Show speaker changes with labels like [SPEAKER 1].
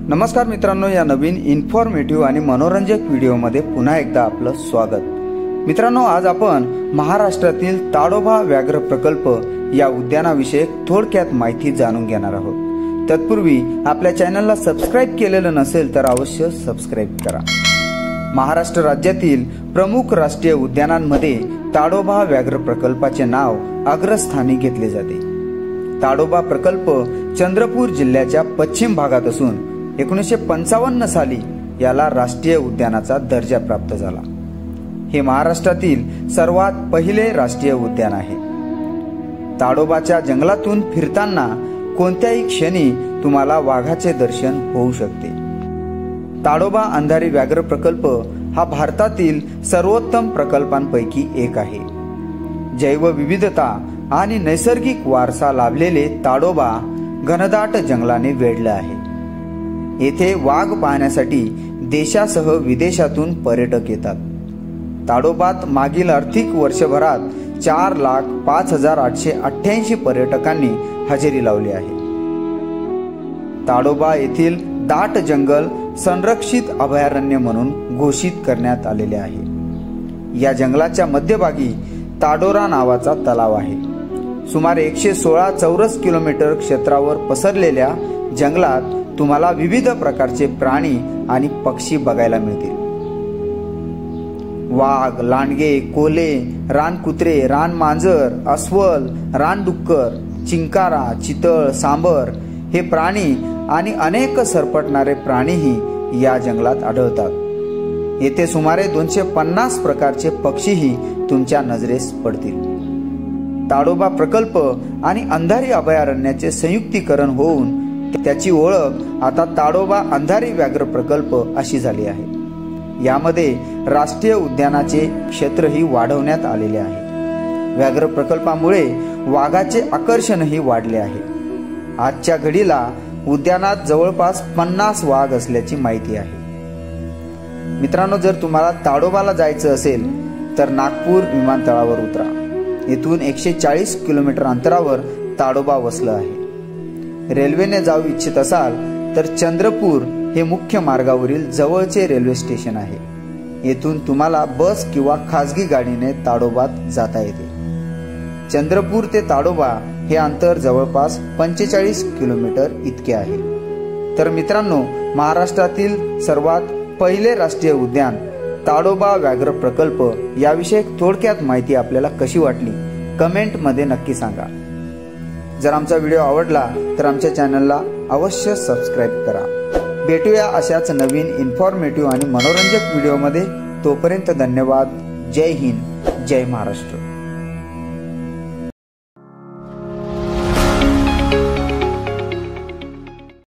[SPEAKER 1] नमस्कार मित्रांनो, या नवीन इन्फॉर्मेटिव्ह आणि मनोरंजक व्हिडिओमध्ये पुन्हा एकदा आपलं स्वागत। मित्रांनो, आज आपण महाराष्ट्रातील ताडोबा व्याघ्र प्रकल्प या उद्यानाविषयी थोडक्यात माहिती जाणून घेणार आहोत। तत्पूर्वी आपल्या चॅनलला सबस्क्राइब केलेलं नसेल तर अवश्य सबस्क्राइब करा। महाराष्ट्र राज्यातील प्रमुख राष्ट्रीय उद्यानांमध्ये ताडोबा व्याघ्र प्रकल्पाचे नाव अग्रस्थानी घेतले जाते। ताडोबा प्रकल्प चंद्रपूर जिल्ह्याच्या पश्चिम भागात असून 1955 साली याला राष्ट्रीय उद्यानाचा दर्जा प्राप्त झाला। हे महाराष्ट्रातील सर्वात पहिले राष्ट्रीय उद्यान आहे। ताडोबाच्या जंगलातून फिरताना कोणत्याही क्षणी तुम्हाला वाघाचे दर्शन होऊ शकते। ताडोबा अंधारी व्याघ्र प्रकल्प हा भारतातील सर्वोत्तम प्रकल्पांपैकी एक आहे। जैवविविधता आणि नैसर्गिक वारसा लाभलेले ताडोबा घनदाट जंगलाने वेढले आहे। येथे वाघ पाहण्यासाठी देशासह विदेशातून पर्यटक येतात। ताडोबात मागील आर्थिक वर्षभरात 4,05,888 पर्यटकांनी हजेरी लावली आहे। ताडोबा येथील दाट जंगल संरक्षित अभयारण्य म्हणून घोषित करण्यात आलेले आहे। या जंगलाच्या मध्यभागी ताडोरा नावाचा तलाव आहे। सुमारे 116 चौरस किलोमीटर क्षेत्रावर पसरलेल्या जंगलात तुम्हाला विविध प्रकारचे प्राणी आणि पक्षी बघायला मिळतील। वाघ, लांडगे, कोल्हे, रानकुत्रे, रानमांजर, अस्वल, रानडुक्कर, चिंकारा, चितळ, सांबर हे प्राणी आणि अनेक सरपटणारे प्राणीही या जंगलात आढळतात। येथे सुमारे 250 प्रकारचे पक्षीही तुमच्या नजरेस पडतील। ताडोबा प्रकल्प आणि अंधारी अभयारण्याचे संयुक्तीकरण होऊन त्याची ओळख आता ताडोबा अंधारी व्याघ्र प्रकल्प अशी झाली आहे। यामध्ये राष्ट्रीय उद्यानाचे क्षेत्रही वाढवण्यात आलेले आहे। व्याघ्र प्रकल्पामुळे वाघाचे आकर्षणही वाढले आहे। आजच्या घडीला उद्यानात जवळपास 50 वाघ असल्याची माहिती आहे। मित्रांनो, जर तुम्हाला ताडोबाला जायचं असेल तर नागपूर विमानतळावर उतरा। येथून 140 किलोमीटर अंतरावर ताडोबा वसलं आहे। रेल्वेने जाऊ इच्छित असाल तर चंद्रपूर हे मुख्य मार्गावरील जवळचे रेल्वे स्टेशन आहे। येथून तुम्हाला बस किंवा खासगी गाडीने ताडोबात जाता येते। चंद्रपूर ते ताडोबा हे अंतर जवळपास 45 किलोमीटर इतके आहे। तर मित्रांनो, महाराष्ट्रातील सर्वात पहिले राष्ट्रीय उद्यान ताडोबा व्याघ्र प्रकल्प याविषयी थोडक्यात माहिती आपल्याला कशी वाटली कमेंट मध्ये नक्की सांगा। जर आमचा व्हिडिओ आवडला तर आमच्या चॅनलला अवश्य सबस्क्राइब करा। भेटूया अशाच नवीन इन्फॉर्मेटिव्ह आणि मनोरंजक व्हिडिओमध्ये। तोपर्यंत धन्यवाद। जय हिंद, जय महाराष्ट्र।